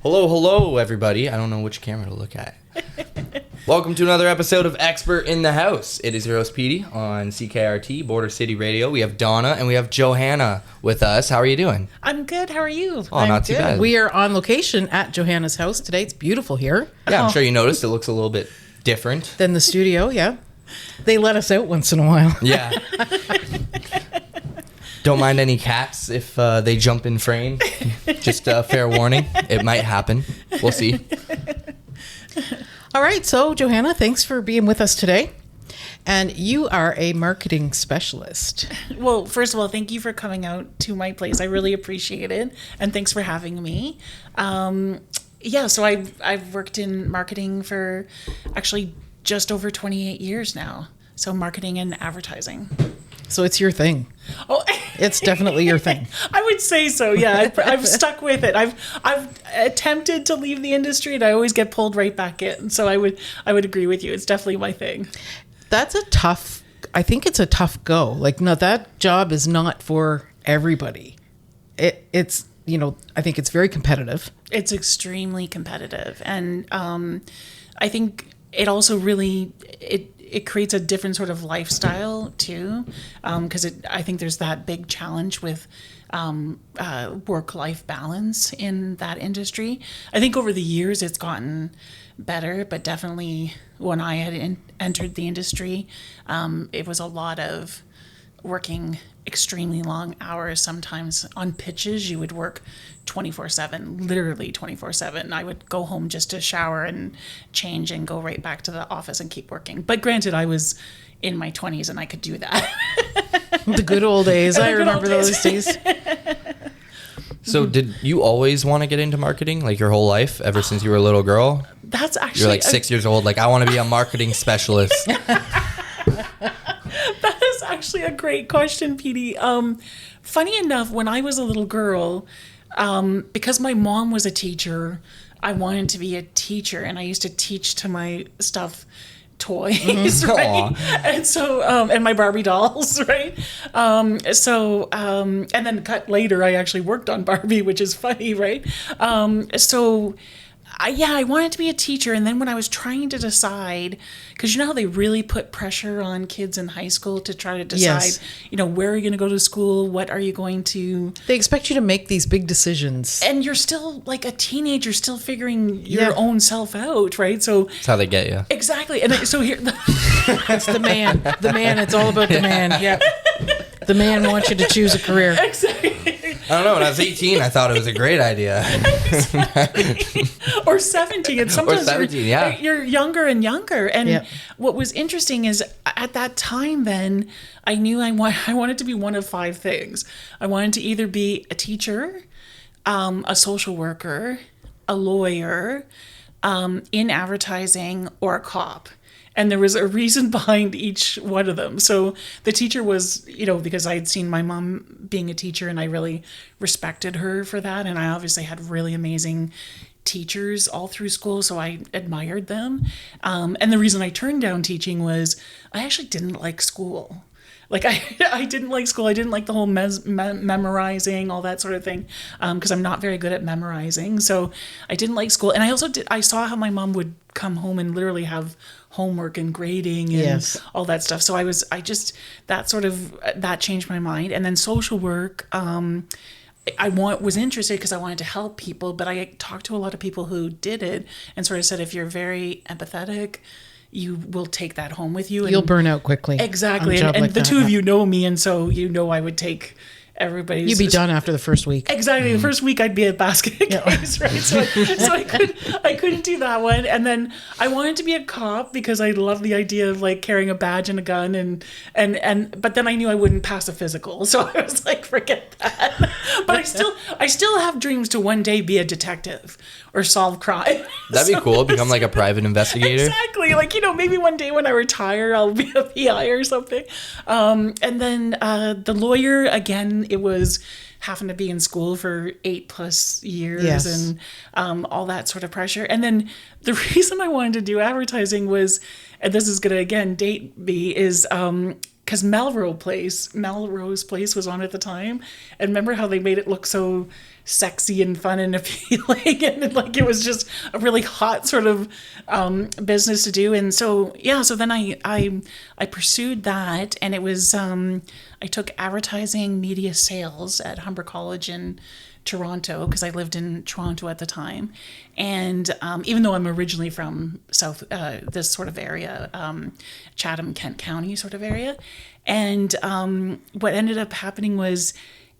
Hello, everybody. I don't know which camera to look at. Welcome to another episode of Expert in the House. It is your host, Petey, on CKRT, Border City Radio. We have Donna and we have Johanna with us. How are you doing? I'm good. How are you? Oh, not too bad. We are on location at Johanna's house today. It's beautiful here. Yeah, I'm sure you noticed it looks a little bit different. Than the studio, yeah. They let us out once in a while. Yeah. Don't mind any cats if they jump in frame. Just a fair warning. It might happen. We'll see. All right, so Johanna, thanks for being with us today. And you are a marketing specialist. Well, first of all, thank you for coming out to my place. I really appreciate it. And thanks for having me. So I've worked in marketing for actually just over 28 years now. So marketing and advertising. So it's your thing. Oh, it's definitely your thing. I would say so. Yeah, I've stuck with it. I've attempted to leave the industry, and I always get pulled right back in. So I would agree with you. It's definitely my thing. That's I think it's a tough go. Like, no, that job is not for everybody. It's I think it's very competitive. It's extremely competitive, and I think it also really it creates a different sort of lifestyle too, because I think there's that big challenge with work-life balance in that industry. I think over the years it's gotten better, but definitely when I had entered the industry, it was a lot of working extremely long hours. Sometimes on pitches you would work 24/7, literally 24/7. I would go home just to shower and change and go right back to the office and keep working. But granted, I was in my 20s and I could do that. The good old days. I remember those days. So did you always want to get into marketing, like your whole life, ever since you were a little girl? That's actually... You're like 6 years old, like, I want to be a marketing specialist. That is actually a great question, Petey. Funny enough, when I was a little girl, because my mom was a teacher, I wanted to be a teacher, and I used to teach to my stuffed toys, right? And so, and my Barbie dolls, right? And then cut later, I actually worked on Barbie, which is funny, right? I wanted to be a teacher. And then when I was trying to decide, because you know how they really put pressure on kids in high school to try to decide, Yes. Where are you going to go to school? What are you going to... They expect you to make these big decisions. And you're still like a teenager, still figuring your own self out, right? So That's how they get you. exactly. And so here... It's the man. The man. It's all about the man. Yep. The man wants you to choose a career. Exactly. I don't know. When I was 18, I thought it was a great idea. Exactly. Or 17. And sometimes 17, you're younger and younger. And Yep. what was interesting is at that time then, I knew I wanted to be one of 5 things. I wanted to either be a teacher, a social worker, a lawyer, in advertising, or a cop. And there was a reason behind each one of them. So the teacher was, because I had seen my mom being a teacher and I really respected her for that. And I obviously had really amazing teachers all through school, so I admired them. And the reason I turned down teaching was I actually didn't like school. Like I didn't like school. I didn't like the whole memorizing, all that sort of thing, because I'm not very good at memorizing. So I didn't like school. And I saw how my mom would come home and literally have homework and grading and all that stuff. So that changed my mind. And then social work, was interested because I wanted to help people, but I talked to a lot of people who did it and sort of said, if you're very empathetic, you will take that home with you. And You'll burn out quickly. Exactly. And the two of you know me, and so I would take everybody's... You'd be done after the first week. Exactly. Mm-hmm. The first week I'd be a basket case, right? So I couldn't do that one. And then I wanted to be a cop because I love the idea of like carrying a badge and a gun but then I knew I wouldn't pass a physical. So I was like, forget that. But I still have dreams to one day be a detective or solve crime. That'd be cool. Become like a private investigator. Exactly. Like, maybe one day when I retire, I'll be a PI or something. And then the lawyer, again, it was having to be in school for 8+ years and all that sort of pressure. And then the reason I wanted to do advertising was, and this is going to, again, date me, is because because Melrose Place was on at the time, and remember how they made it look so sexy and fun and appealing, and like it was just a really hot sort of business to do. And so then I pursued that, and it was I took advertising media sales at Humber College in Toronto, because I lived in Toronto at the time. And even though I'm originally from this sort of area, Chatham, Kent County sort of area. And what ended up happening was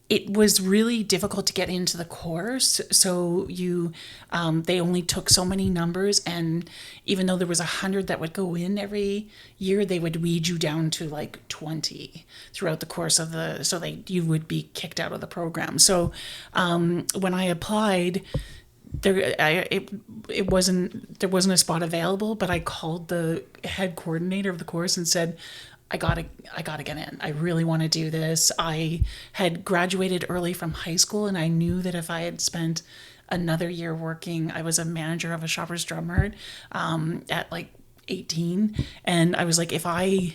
it was really difficult to get into the course. So they only took so many numbers, and even though there was 100 that would go in every year, they would weed you down to like 20 throughout the course of you would be kicked out of the program. So when I applied, there wasn't a spot available, but I called the head coordinator of the course and said, I gotta get in. I really want to do this. I had graduated early from high school, and I knew that if I had spent another year working, I was a manager of a Shoppers Drug Mart at like 18, and I was like, if I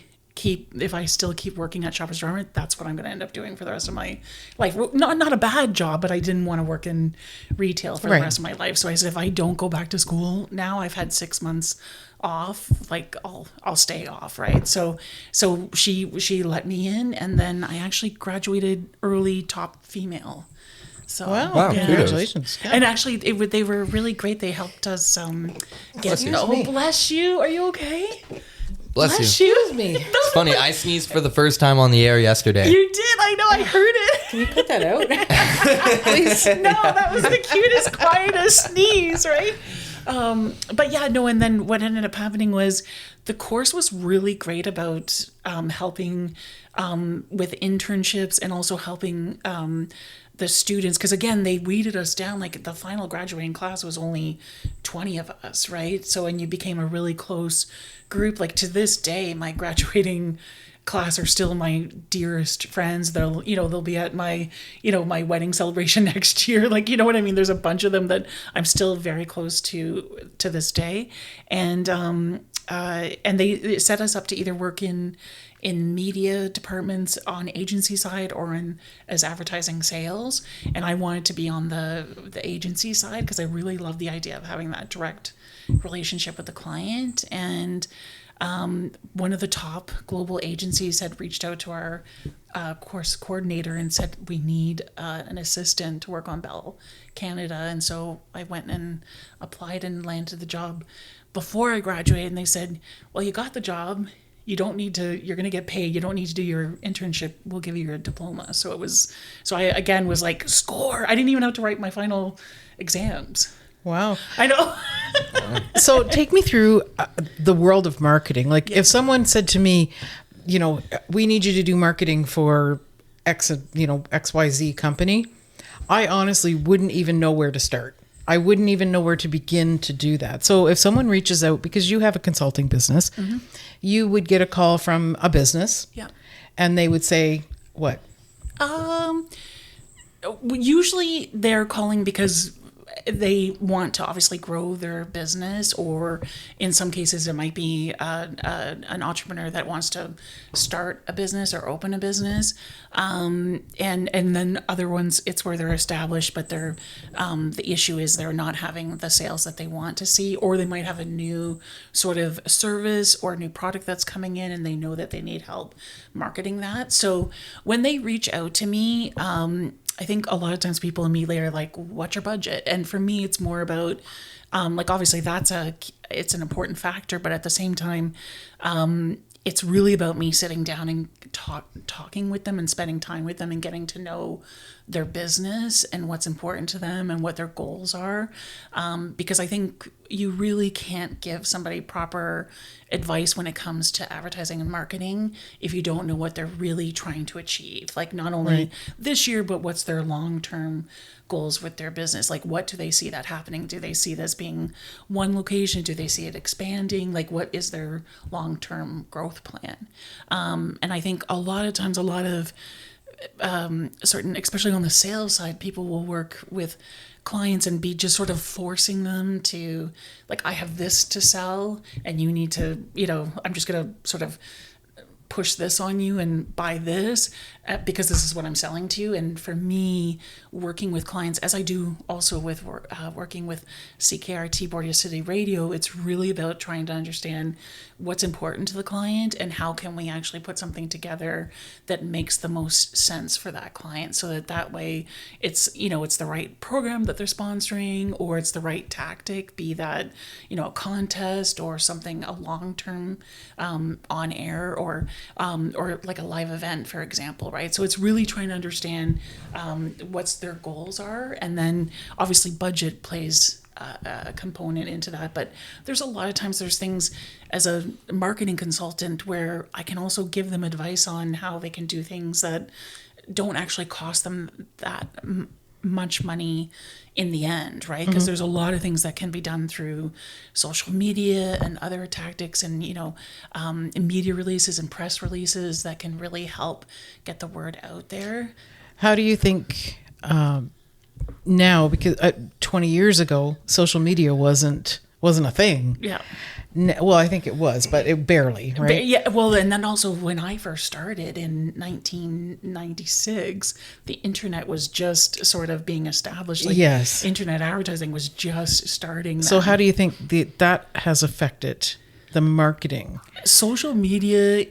still keep working at Shoppers Drug Mart, that's what I'm going to end up doing for the rest of my life. Not a bad job, but I didn't want to work in retail for the rest of my life. So I said, if I don't go back to school now, I've had 6 months off, like I'll stay off, right? So she let me in, and then I actually graduated early, top female. So wow, yeah. Congratulations. Yeah. And actually they were really great. They helped us get bless you. Are you okay? Bless you. Excuse me. It's funny, I sneezed for the first time on the air yesterday. You did. I know. I heard it. Can you cut that out? Please. No, that was the cutest, quietest sneeze, right? But yeah, no. And then what ended up happening was the course was really great about helping with internships, and also helping the students, because again, they weeded us down. Like the final graduating class was only 20 of us, right? So, and you became a really close group. Like to this day, my graduating class are still my dearest friends. They'll be at my my wedding celebration next year. Like, you know what I mean? There's a bunch of them that I'm still very close to this day. And they set us up to either work in media departments on agency side, or as advertising sales. And I wanted to be on the agency side, because I really love the idea of having that direct relationship with the client. And one of the top global agencies had reached out to our course coordinator and said, we need an assistant to work on Bell Canada. And so I went and applied and landed the job before I graduated. And they said, well, you got the job. You're going to get paid. You don't need to do your internship. We'll give you your diploma. So I again was like, score. I didn't even have to write my final exams. Wow. I know. So take me through the world of marketing. Like if someone said to me, we need you to do marketing for XYZ company, I honestly wouldn't even know where to start. I wouldn't even know where to begin to do that. So if someone reaches out, because you have a consulting business, mm-hmm. you would get a call from a business. Yeah. And they would say, what? Usually they're calling because they want to obviously grow their business, or in some cases it might be an entrepreneur that wants to start a business or open a business, and then other ones, it's where they're established, but they're the issue is they're not having the sales that they want to see, or they might have a new sort of service or a new product that's coming in, and they know that they need help marketing that. So when they reach out to me, I think a lot of times people immediately are like, what's your budget? And for me, it's more about, obviously it's an important factor, but at the same time, it's really about me sitting down and talking with them and spending time with them and getting to know their business and what's important to them and what their goals are. Because I think you really can't give somebody proper advice when it comes to advertising and marketing if you don't know what they're really trying to achieve. Like not only this year, but what's their long-term goals with their business? Like what do they see that happening? Do they see this being one location? Do they see it expanding? Like what is their long-term growth plan? And I think a lot of times, especially on the sales side, people will work with clients and be just sort of forcing them to, like, I have this to sell and you need to, I'm just going to sort of push this on you and buy this because this is what I'm selling to you. And for me, working with clients, as I do also with working with CKRT Border City Radio, it's really about trying to understand what's important to the client and how can we actually put something together that makes the most sense for that client, so that way it's, it's the right program that they're sponsoring, or it's the right tactic, be that, a contest or something, a long-term on air, or like a live event, for example, right? So it's really trying to understand what's their goals are, and then obviously budget plays a component into that. But there's a lot of times there's things as a marketing consultant where I can also give them advice on how they can do things that don't actually cost them that much money in the end, right? Because there's a lot of things that can be done through social media and other tactics, and media releases and press releases that can really help get the word out there. How do you think now, because 20 years ago social media wasn't a thing? Yeah. Well, I think it was, but it barely, right? Yeah, well, and then also when I first started in 1996, the internet was just sort of being established. Like, yes. Internet advertising was just starting. So how do you think that has affected the marketing? Social media,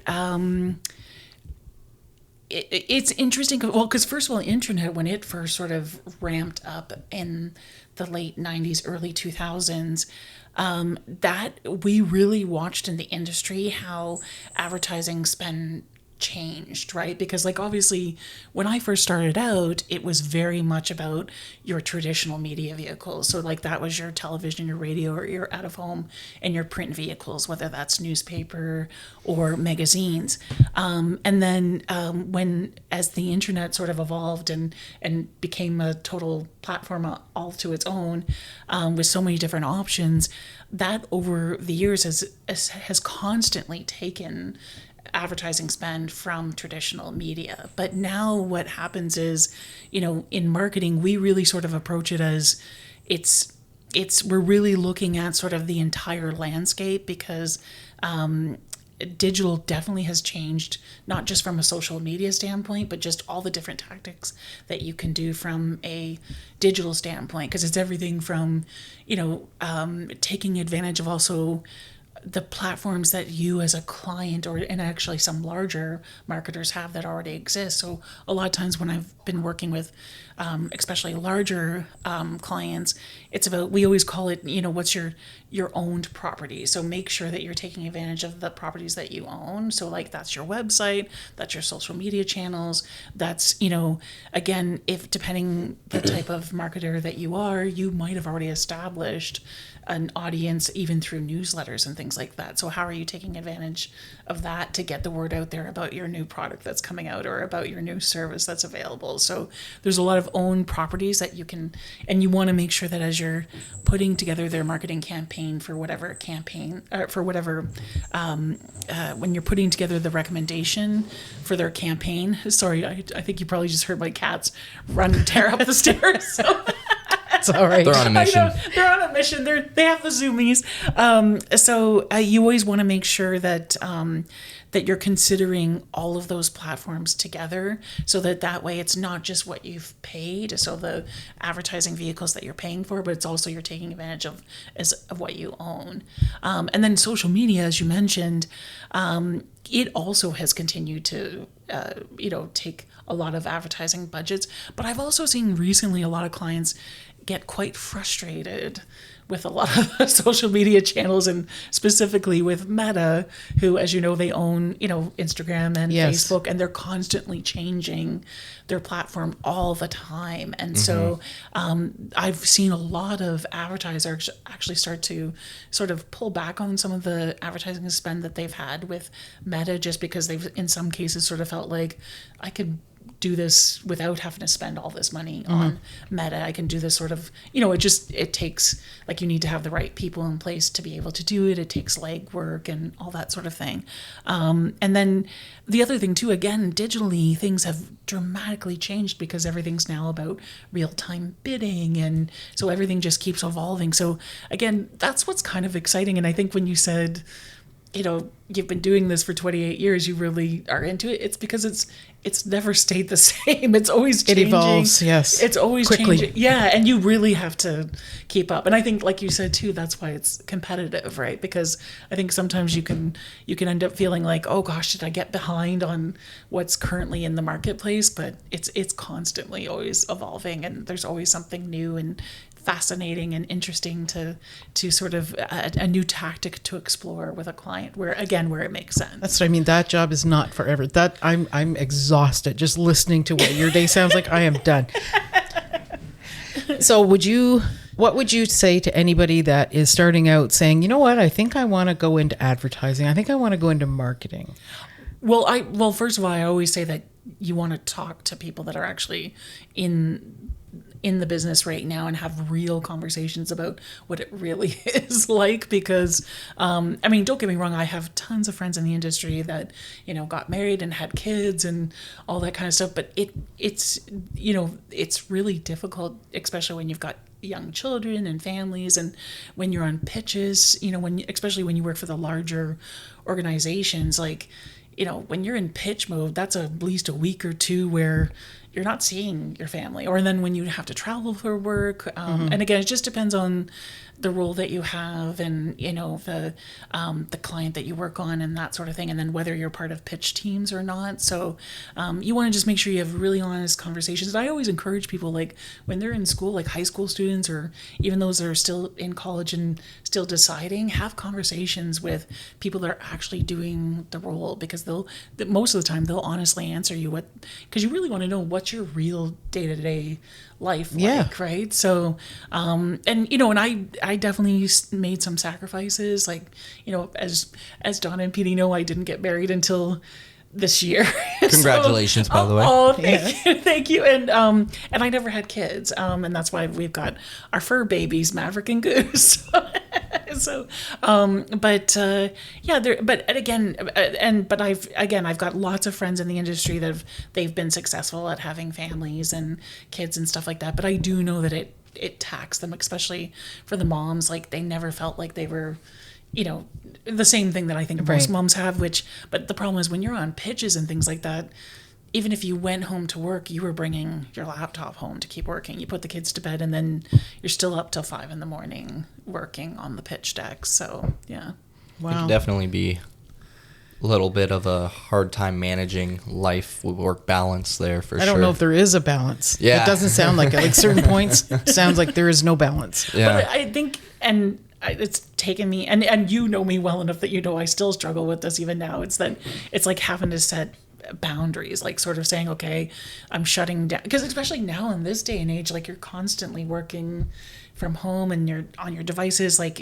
it's interesting. Well, because first of all, internet, when it first sort of ramped up in the late 90s, early 2000s, that we really watched in the industry how advertising spend changed, right? Because like obviously when I first started out, it was very much about your traditional media vehicles. So like that was your television, your radio, or your out of home and your print vehicles, whether that's newspaper or magazines. And then as the internet sort of evolved and became a total platform all to its own, with so many different options, that over the years has constantly taken advertising spend from traditional media. But now what happens is, in marketing, we really sort of approach it as we're really looking at sort of the entire landscape, because digital definitely has changed, not just from a social media standpoint, but just all the different tactics that you can do from a digital standpoint, because it's everything from, taking advantage of also the platforms that you as a client and actually some larger marketers have that already exist. So a lot of times when I've been working with especially larger clients, it's about, we always call it, what's your owned property. So make sure that you're taking advantage of the properties that you own. So like that's your website, that's your social media channels, that's, again, if depending the type of marketer that you are, you might have already established an audience even through newsletters and things like that. So how are you taking advantage of that to get the word out there about your new product that's coming out or about your new service that's available? So there's a lot of owned properties that you can, and you want to make sure that as you're putting together their marketing campaign for whatever when you're putting together the recommendation for their campaign, sorry, I think you probably just heard my cats run and tear up the stairs. So. It's all right. They're on a mission. They're on a mission. They have the zoomies. So you always want to make sure that that you're considering all of those platforms together, so that way it's not just what you've paid, so the advertising vehicles that you're paying for, but it's also you're taking advantage of what you own. And then social media, as you mentioned, it also has continued to take a lot of advertising budgets. But I've also seen recently a lot of clients get quite frustrated with a lot of social media channels, and specifically with Meta, who, as you know, they own, Instagram and yes. Facebook, and they're constantly changing their platform all the time. And so I've seen a lot of advertisers actually start to sort of pull back on some of the advertising spend that they've had with Meta, just because they've, in some cases, sort of felt like, I could do this without having to spend all this money on Meta. I can do this sort of, it takes, like, you need to have the right people in place to be able to do it. It takes legwork and all that sort of thing. And then the other thing too, again, digitally, things have dramatically changed because everything's now about real-time bidding. And so everything just keeps evolving. So again, that's what's kind of exciting. And I think when you said, you've been doing this for 28 years, you really are into it. It's because it's never stayed the same. It's always changing. It evolves, yes. It's always quickly. changing. Yeah, and you really have to keep up. And I think, like you said too, that's why it's competitive, right? Because I think sometimes you can end up feeling like, oh gosh, did I get behind on what's currently in the marketplace? But it's constantly always evolving, and there's always something new and fascinating and interesting to sort of a new tactic to explore with a client where it makes sense. That's what I mean. That job is not forever. That I'm exhausted just listening to what your day sounds like. I am done. So what would you say to anybody that is starting out saying, you know what, I think I want to go into advertising. I think I want to go into marketing. Well, first of all, I always say that you want to talk to people that are actually in the business right now and have real conversations about what it really is like, because don't get me wrong, I have tons of friends in the industry that got married and had kids and all that kind of stuff, but it's really difficult, especially when you've got young children and families, and when you're on pitches, especially when you work for the larger organizations, like when you're in pitch mode, that's at least a week or two where you're not seeing your family, or then when you have to travel for work. And again, it just depends on the role that you have and, the client that you work on and that sort of thing. And then whether you're part of pitch teams or not. So you want to just make sure you have really honest conversations. And I always encourage people, like when they're in school, like high school students, or even those that are still in college and still deciding, have conversations with people that are actually doing the role, because most of the time they'll honestly answer you because you really want to know what's your real day-to-day life like, right? So, and I definitely made some sacrifices, like, as Donna and Petey know, I didn't get married until this year. Congratulations, by the way. Oh, thank you. And I never had kids, and that's why we've got our fur babies, Maverick and Goose. So, but I've got lots of friends in the industry that they've been successful at having families and kids and stuff like that. But I do know that it taxed them, especially for the moms. Like they never felt like they were, the same thing that I think most moms have. But the problem is when you're on pitches and things like that, even if you went home to work, you were bringing your laptop home to keep working. You put the kids to bed, and then you're still up till 5 a.m. working on the pitch deck. So, yeah. Wow. It can definitely be a little bit of a hard time managing life-work balance there, for sure. I don't know if there is a balance. Yeah. It doesn't sound like it. Like certain points, sounds like there is no balance. Yeah. But I think, it's taken me, and you know me well enough that I still struggle with this even now. It's like having to set boundaries, like sort of saying, okay, I'm shutting down, because especially now in this day and age, like you're constantly working from home and you're on your devices, like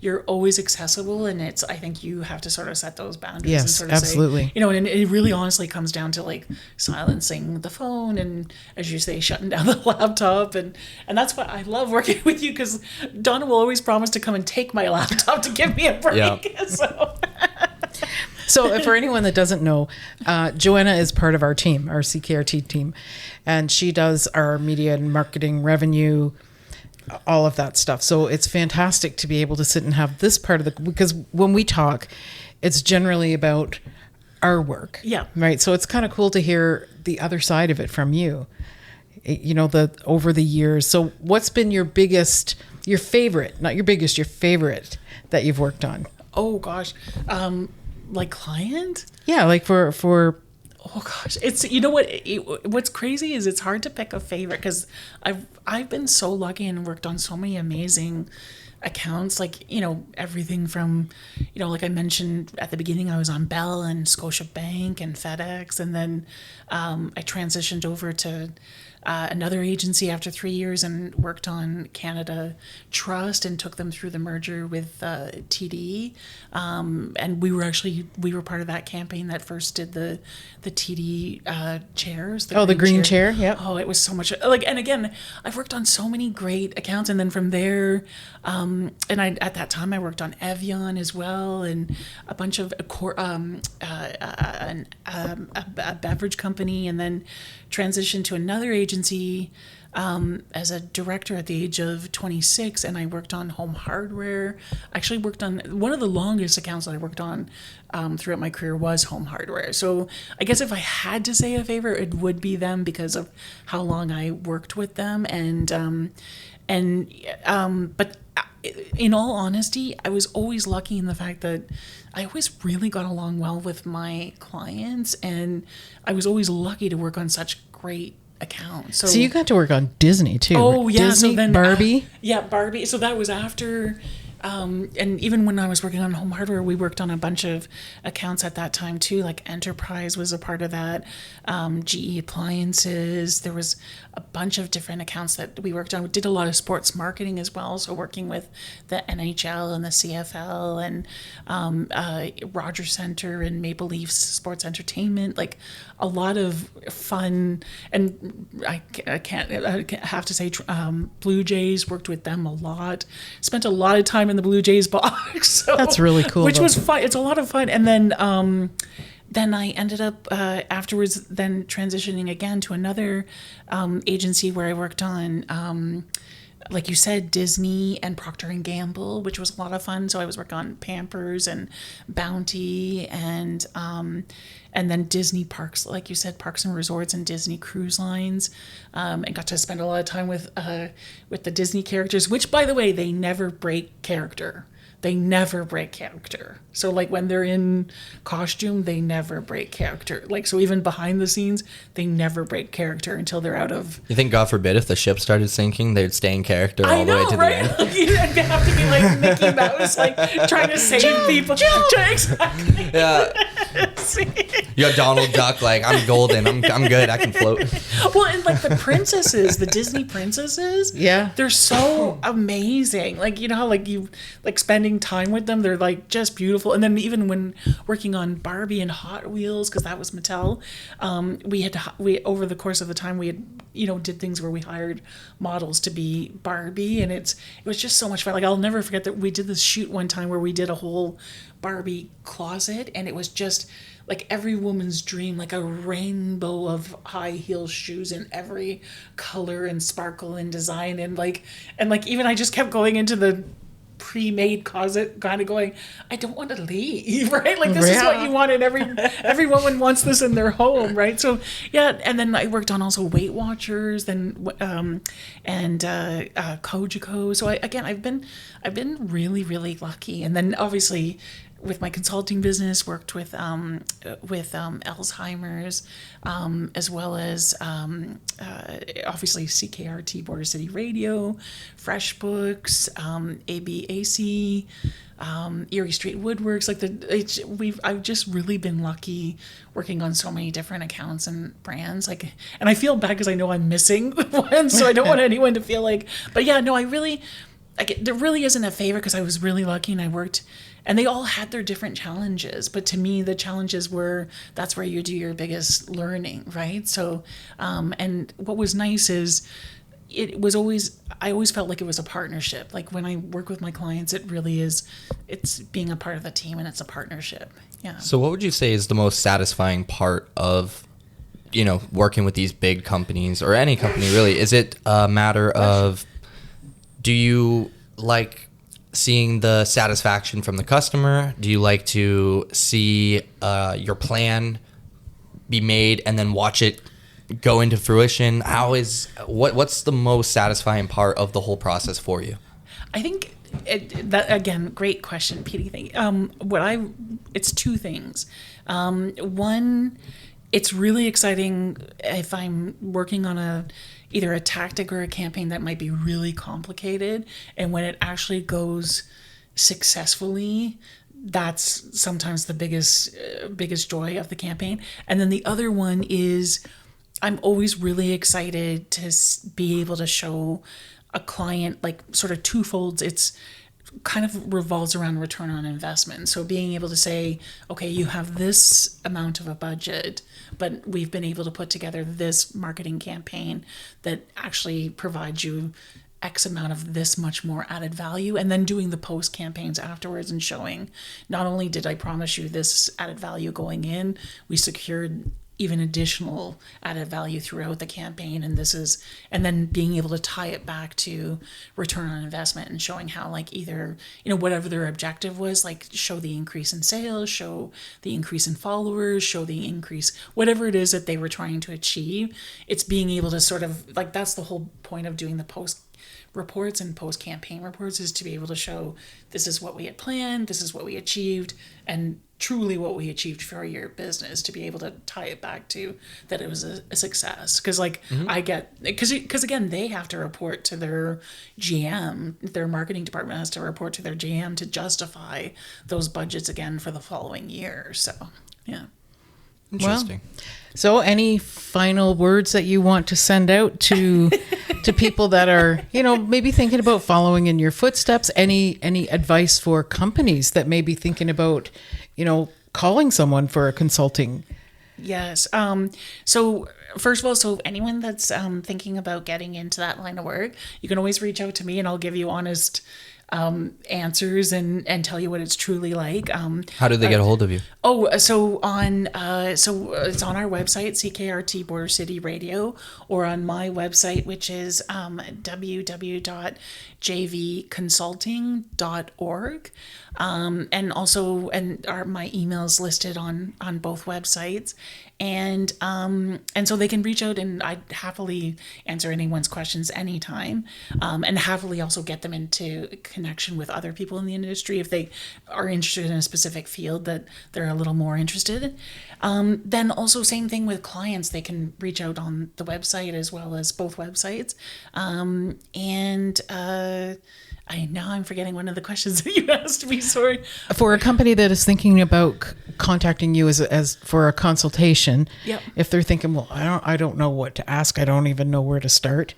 you're always accessible, and I think you have to sort of set those boundaries. Yes, and sort of absolutely. say, and it really honestly comes down to like silencing the phone and, as you say, shutting down the laptop, and that's why I love working with you, because Donna will always promise to come and take my laptop to give me a break. Yeah. So for anyone that doesn't know, Johanna is part of our team, our CKRT team, and she does our media and marketing, revenue, all of that stuff. So it's fantastic to be able to sit and have this part of because when we talk, it's generally about our work. Yeah. Right. So it's kind of cool to hear the other side of it from you, over the years. So what's been your favorite that you've worked on? Oh gosh. Like client? Yeah, like for oh gosh, it's what's crazy is it's hard to pick a favorite, because I've been so lucky and worked on so many amazing accounts, like everything from like I mentioned at the beginning, I was on Bell and Scotiabank and FedEx, and then I transitioned over to another agency after 3 years and worked on Canada Trust and took them through the merger with TD. And we were part of that campaign that first did the TD chairs. The green chair. Yeah. Oh, it was so much and again, I've worked on so many great accounts, and then from there, and at that time I worked on Evian as well, and a bunch of a beverage company, and then transitioned to another agency as a director at the age of 26, and I worked on home hardware. I actually worked on one of the longest accounts that I worked on throughout my career was home hardware. So I guess if I had to say a favorite, it would be them because of how long I worked with them. But in all honesty, I was always lucky in the fact that I always really got along well with my clients, and I was always lucky to work on such great accounts. So you got to work on Disney too. Oh yeah, Disney, so then Barbie. Barbie. So that was after. And even when I was working on home hardware, we worked on a bunch of accounts at that time too. Like Enterprise was a part of that. GE Appliances. There was a bunch of different accounts that we worked on. We did a lot of sports marketing as well. So working with the NHL and the CFL and Rogers Center and Maple Leafs Sports Entertainment. Like a lot of fun. And I have to say, Blue Jays, worked with them a lot. Spent a lot of time in the Blue Jays box. So, That's really cool. Which was fun. It's a lot of fun. And then I ended up afterwards then transitioning again to another agency where I worked on, like you said, Disney and Procter & Gamble, which was a lot of fun. So I was working on Pampers and Bounty and then Disney parks, like you said, Parks and Resorts and Disney Cruise Lines, and got to spend a lot of time with the Disney characters, which, by the way, they never break character. They never break character. So like when they're in costume, they never break character. Like, so even behind the scenes, they never break character until they're out of... You think, God forbid, if the ship started sinking, they'd stay in character all the way to the end? Like, you'd have to be like Mickey Mouse, like trying to save people. Exactly. Yeah. You got Donald Duck, like, I'm golden. I'm good. I can float. Well, and like the princesses, the Disney princesses, Yeah. they're so amazing. Like, you know how like you like spending time with them, they're like just beautiful. And then even when working on Barbie and Hot Wheels, because that was Mattel, we over the course of the time we had did things where we hired models to be Barbie, and it was just so much fun. Like, I'll never forget that we did this shoot one time where we did a whole Barbie closet, and it was just like every woman's dream, like a rainbow of high heel shoes in every color and sparkle and design, and even I just kept going into the pre-made closet, kind of going, I don't want to leave, right? Like, this is what you want, and every woman wants this in their home, right? So yeah, and then I worked on also Weight Watchers, then and Kojiko. So I've been really, really lucky, and then obviously with my consulting business, worked with Alzheimer's, as well as obviously CKRT, Border City Radio, FreshBooks, ABAC, Erie Street Woodworks. I've just really been lucky working on so many different accounts and brands. Like, and I feel bad because I know I'm missing one, so I don't want anyone to feel like. But yeah, no, there really isn't a favorite because I was really lucky and I worked. And they all had their different challenges, but to me, the challenges were, that's where you do your biggest learning, right? So, and what was nice is I always felt like it was a partnership. Like when I work with my clients, it really is, it's being a part of the team and it's a partnership. Yeah. So what would you say is the most satisfying part of, working with these big companies or any company really? Is it a matter of, do you like seeing the satisfaction from the customer? Do you like to see your plan be made and then watch it go into fruition? What's the most satisfying part of the whole process for you? I think that, again, great question, Petey. It's two things. One, it's really exciting if I'm working on either a tactic or a campaign that might be really complicated, and when it actually goes successfully, that's sometimes the biggest joy of the campaign. And then the other one is I'm always really excited to be able to show a client, like, sort of twofolds. It's kind of revolves around return on investment. So being able to say, okay, you have this amount of a budget, but we've been able to put together this marketing campaign that actually provides you X amount of this much more added value, and then doing the post campaigns afterwards and showing not only did I promise you this added value going in, we secured even additional added value throughout the campaign. And then being able to tie it back to return on investment and showing how, like, either, whatever their objective was, like, show the increase in sales, show the increase in followers, show the increase, whatever it is that they were trying to achieve. It's being able to sort of, like, that's the whole point of doing the post reports and post campaign reports, is to be able to show this is what we had planned, this is what we achieved, and truly what we achieved for your business, to be able to tie it back to that it was a success. Because, like, because again, they have to report to their GM, their marketing department has to report to their GM to justify those budgets again for the following year. So yeah. Interesting. Well, so any final words that you want to send out to people that are, maybe thinking about following in your footsteps? Any advice for companies that may be thinking about, calling someone for a consulting? Yes. So first of all, so anyone that's thinking about getting into that line of work, you can always reach out to me and I'll give you honest answers and tell you what it's truly like. How do they get a hold of you? So it's on our website, CKRT Border City Radio, or on my website, which is www.jvconsulting.org. And also, my email's listed on both websites. And so they can reach out, and I'd happily answer anyone's questions anytime, and happily also get them into connection with other people in the industry if they are interested in a specific field that they're a little more interested in. Then also same thing with clients, they can reach out on the website as well as both websites. Now I'm forgetting one of the questions that you asked me. Sorry. For a company that is thinking about contacting you as for a consultation, Yep. If they're thinking, well, I don't know what to ask, I don't even know where to start.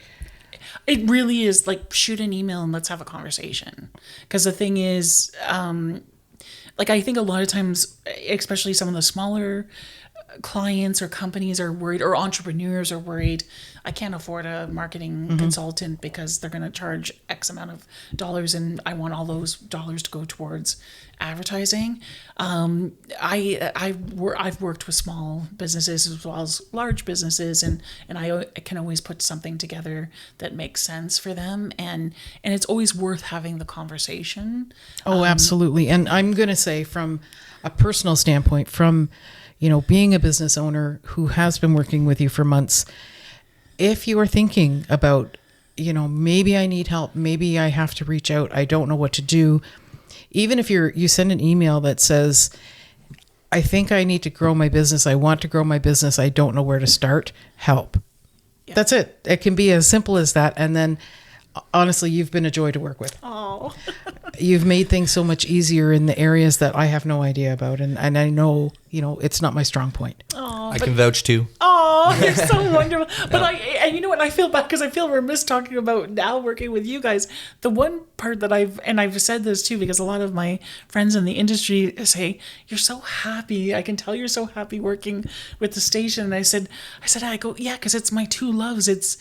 It really is like, shoot an email and let's have a conversation. Because the thing is, I think a lot of times, especially some of the smaller clients or companies are worried, or entrepreneurs are worried, I can't afford a marketing consultant because they're going to charge X amount of dollars and I want all those dollars to go towards advertising. I've worked with small businesses as well as large businesses, and I can always put something together that makes sense for them, and it's always worth having the conversation. Oh, absolutely. And I'm going to say, from a personal standpoint, from being a business owner who has been working with you for months, if you are thinking about, maybe I need help, maybe I have to reach out, I don't know what to do, even if you send an email that says, I think I need to grow my business, I want to grow my business, I don't know where to start, help. Yeah. That's it. It can be as simple as that. And then, honestly, you've been a joy to work with. Oh. You've made things so much easier in the areas that I have no idea about. And I know, it's not my strong point. Oh, I can vouch too. Oh, you're so wonderful. But and you know what? I feel bad because I feel remiss talking about now working with you guys. The one part that I've said this too, because a lot of my friends in the industry say, you're so happy. I can tell you're so happy working with the station. And I said, yeah, because it's my two loves. It's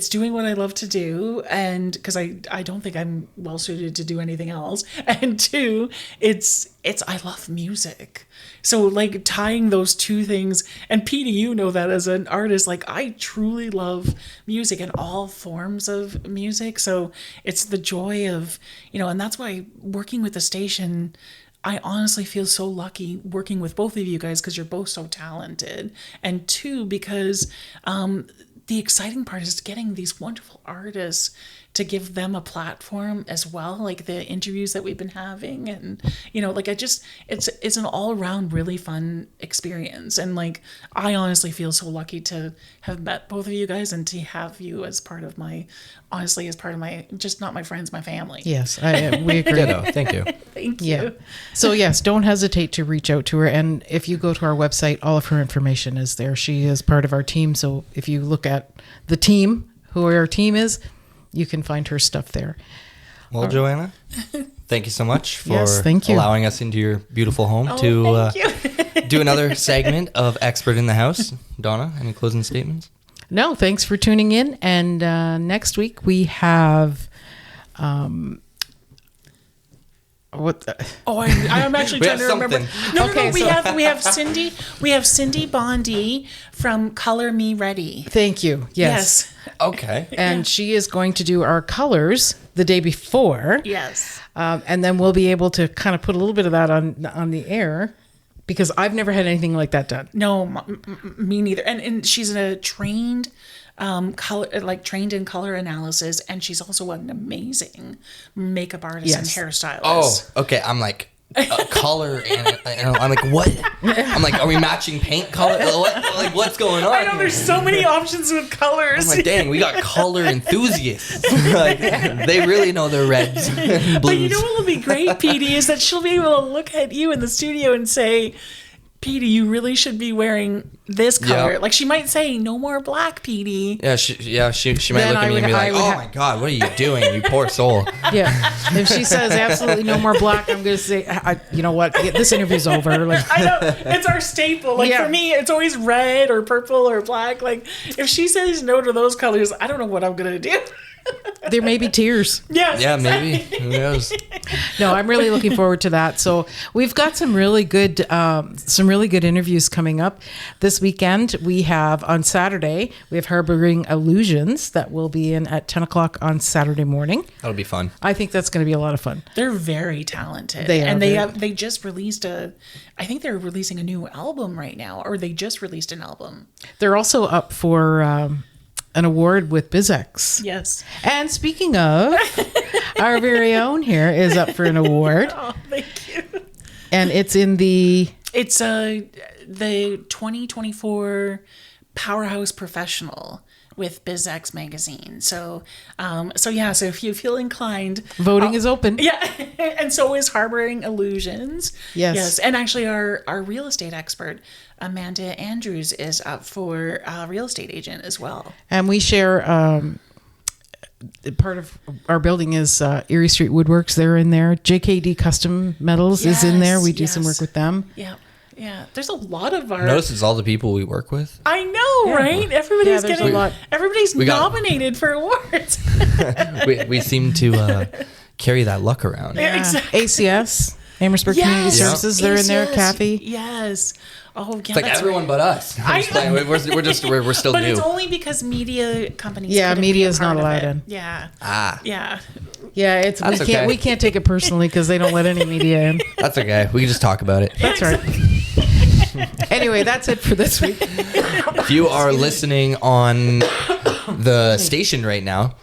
doing what I love to do, and because I don't think I'm well suited to do anything else. And two, I love music. So like tying those two things, and Petey, you know that as an artist, like I truly love music and all forms of music. So it's the joy of, and that's why working with the station, I honestly feel so lucky working with both of you guys, because you're both so talented. And two, because the exciting part is getting these wonderful artists to give them a platform as well, like the interviews that we've been having, and it's an all around really fun experience. And like I honestly feel so lucky to have met both of you guys and to have you as part of my just not my friends, my family. Yes, we agree. Ditto. Thank you. Thank you. Yeah. So yes, don't hesitate to reach out to her. And if you go to our website, all of her information is there. She is part of our team. So if you look at the team, who our team is, you can find her stuff there. Well, Johanna, thank you so much for thank you. allowing us into your beautiful home to do another segment of Expert in the House. Donna, any closing statements? No, thanks for tuning in. And next week we have What? Oh, I'm actually We trying have to remember. something. No, Okay, we so- have Cindy Bondi from Color Me Ready. Thank you. Yes. Okay. And she is going to do our colors the day before. Yes. And then we'll be able to kind of put a little bit of that on the air, because I've never had anything like that done. No, me neither. And she's a trained trained in color analysis, and she's also an amazing makeup artist Yes. and hairstylist. Oh, okay. I'm like, color and I'm like, what? I'm like, are we matching paint color? What's going on? I know here? there's so many options with colors. I'm like, dang, we got color enthusiasts. Like, they really know their reds and But you blues. know what will be great, Petey, is that she'll be able to look at you in the studio and say, Petey, you really should be wearing this color. Yep. Like she might say, no more black, Petey. Yeah, she might Then look at me and be like, I would oh my God, what are you doing, you poor soul? Yeah. If she says absolutely no more black, I'm going to say, you know what? This interview's over. Like, I know, it's our staple. Like Yeah. for me, it's always red or purple or black. Like if she says no to those colors, I don't know what I'm going to do. there may be tears. Yes, Yeah, exactly. maybe. Who knows? No, I'm really looking forward to that. So we've got some really good interviews coming up this weekend. We have on Saturday, we have Harboring Illusions that will be in at 10 o'clock on Saturday morning. That'll be fun. I think that's going to be a lot of fun. They're very talented. They are and very- they just released I think they're releasing a new album right now, or they just released an album. They're also up for an award with BizX. Yes. And speaking of, our very own here is up for an award. Oh, thank you. And it's in the... It's the 2024 Powerhouse Professional with BizX magazine. So if you feel inclined, Voting is open. yeah, and so is Harboring Illusions. Yes. And actually, our real estate expert Amanda Andrews is up for real estate agent as well. And we share... part of our building is Erie Street Woodworks. They're in there. JKD Custom Metals is in there. We do some work with them. Yeah. Yeah, there's a lot of our. Notice it's all the people we work with. I know, right? Everybody's Yeah, there's getting. a lot. Everybody's We got- nominated for awards. We seem to carry that luck around. Yeah, exactly. ACS, Amherstburg Community Yes. Services, they're in there. Yes. Kathy. Yes. Oh, yeah. It's like that's everyone right. but us. I'm just playing. We're still But new. it's only because media companies. Yeah, couldn't be media a is not part of allowed it. in. Yeah. Ah, Yeah. Yeah, it's That's we can't okay. we can't take it personally because they don't let any media in. that's okay. We can just talk about it. That's right. Anyway, that's it for this week. If you are listening on the station right now,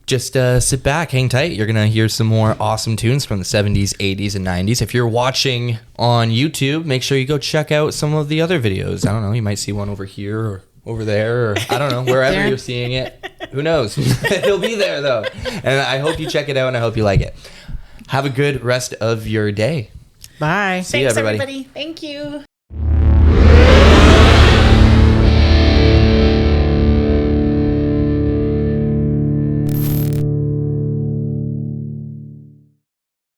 just sit back, hang tight. You're going to hear some more awesome tunes from the 70s, 80s, and 90s. If you're watching on YouTube, make sure you go check out some of the other videos. I don't know, you might see one over here or over there, or I don't know, wherever There. you're seeing it. Who knows? It'll be there, though. And I hope you check it out, and I hope you like it. Have a good rest of your day. Bye. See you, Thanks, everybody. everybody. Thank you.